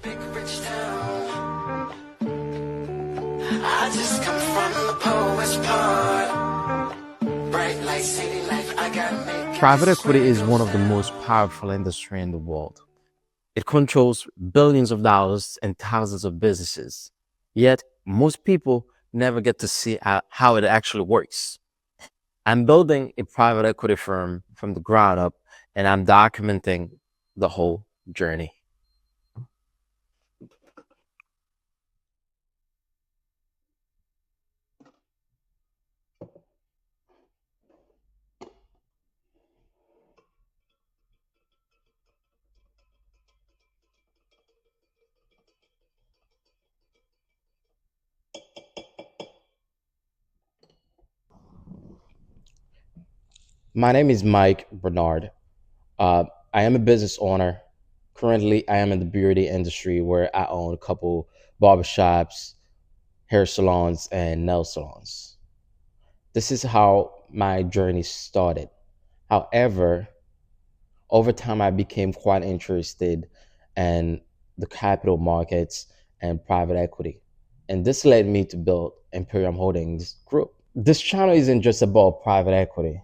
big rich town. I just come from the poet's part. Bright light, city life, I gotta make Private every equity sweat is go one of the most down. powerful industry in the world. It controls billions of dollars and thousands of businesses. Yet, most people never get to see how it actually works. I'm building a private equity firm from the ground up, and I'm documenting the whole journey. My name is Mike Bernard. Uh, I am a business owner. Currently, I am in the beauty industry where I own a couple barbershops, hair salons, and nail salons. This is how my journey started. However, over time, I became quite interested in the capital markets and private equity. And this led me to build Imperium Holdings Group. This channel isn't just about private equity.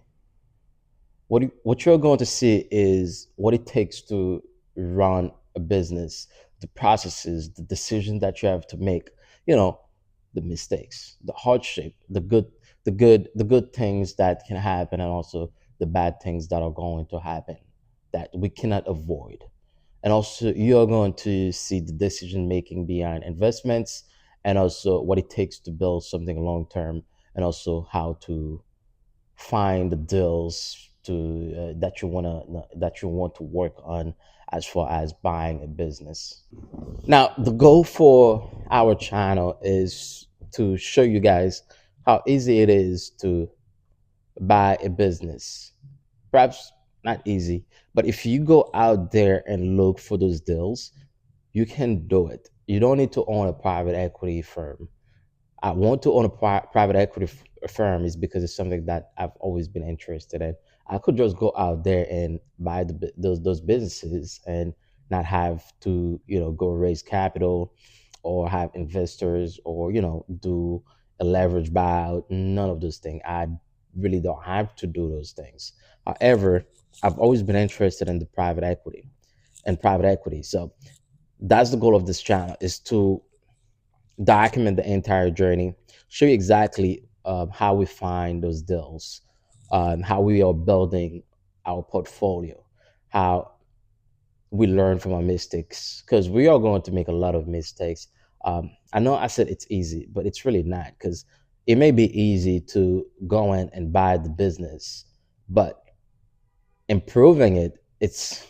What you're going to see is what it takes to run a business, the processes, the decisions that you have to make, you know, the mistakes, the hardship, the good things that can happen, and also the bad things that are going to happen that we cannot avoid. And also, you're going to see the decision making behind investments, and also what it takes to build something long term, and also how to find the deals to that you want to work on as far as buying a business. Now, the goal for our channel is to show you guys how easy it is to buy a business. Perhaps not easy, but if you go out there and look for those deals, you can do it. You don't need to own a private equity firm. I want to own a private equity firm is because it's something that I've always been interested in. I could just go out there and buy those businesses and not have to go raise capital or have investors or do a leverage buyout. None of those things. I really don't have to do those things. However, I've always been interested in the private equity and private equity. So that's the goal of this channel is to document the entire journey, show you exactly how we find those deals, how we are building our portfolio, how we learn from our mistakes, because we are going to make a lot of mistakes. I know I said it's easy, but it's really not, because it may be easy to go in and buy the business, but improving it, it's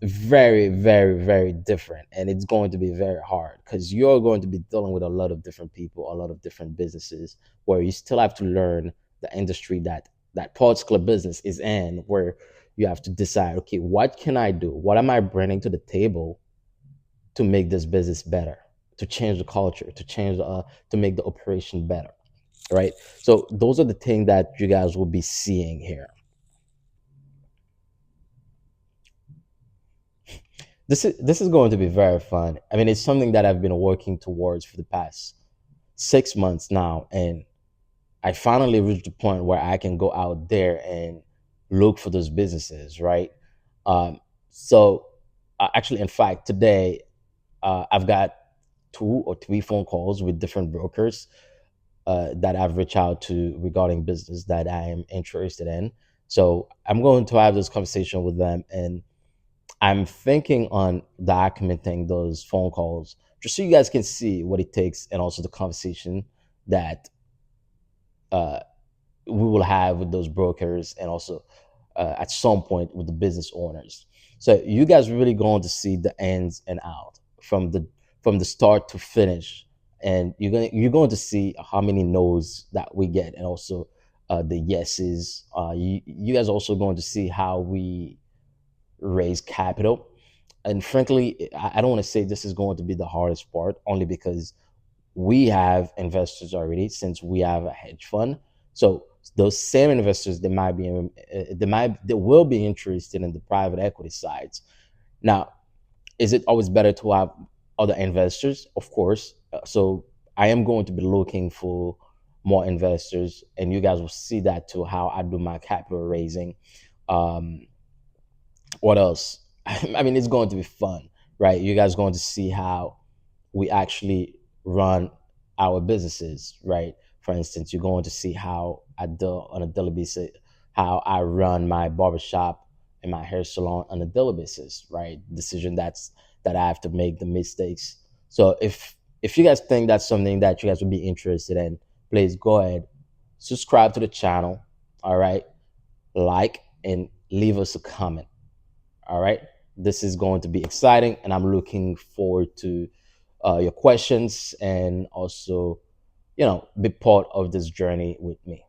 very, very, very different, and it's going to be very hard because you're going to be dealing with a lot of different people, a lot of different businesses, where you still have to learn the industry that particular business is in, where you have to decide, okay, what can I do, what am I bringing to the table to make this business better, to change the culture, to make the operation better, right? So those are the things that you guys will be seeing here. This is going to be very fun. I mean, it's something that I've been working towards for the past 6 months now, and I finally reached the point where I can go out there and look for those businesses, right? Um, so, actually, in fact, today I've got 2 or 3 phone calls with different brokers that I've reached out to regarding business that I am interested in. So I'm going to have this conversation with them, and I'm thinking on documenting those phone calls just so you guys can see what it takes, and also the conversation that uh, we will have with those brokers, and also at some point with the business owners. So you guys are really going to see the ins and out from the start to finish, and you're going to see how many no's that we get, and also the yeses. You guys are also going to see how we raise capital. And frankly, I don't want to say this is going to be the hardest part, only because we have investors already, since we have a hedge fund. So those same investors, they will be interested in the private equity sides. Now, Is it always better to have other investors? Of course. So I am going to be looking for more investors, and you guys will see that too. How I do my capital raising. Um, what else? I mean, it's going to be fun, right? You guys going to see how we actually run our businesses, right? For instance, you're going to see how I do on a daily basis, how I run my barbershop and my hair salon on a daily basis, right? Decision that I have to make, the mistakes. So if you guys think that's something that you guys would be interested in, please go ahead, subscribe to the channel, all right, like and leave us a comment. All right. This is going to be exciting, and I'm looking forward to your questions and also, be part of this journey with me.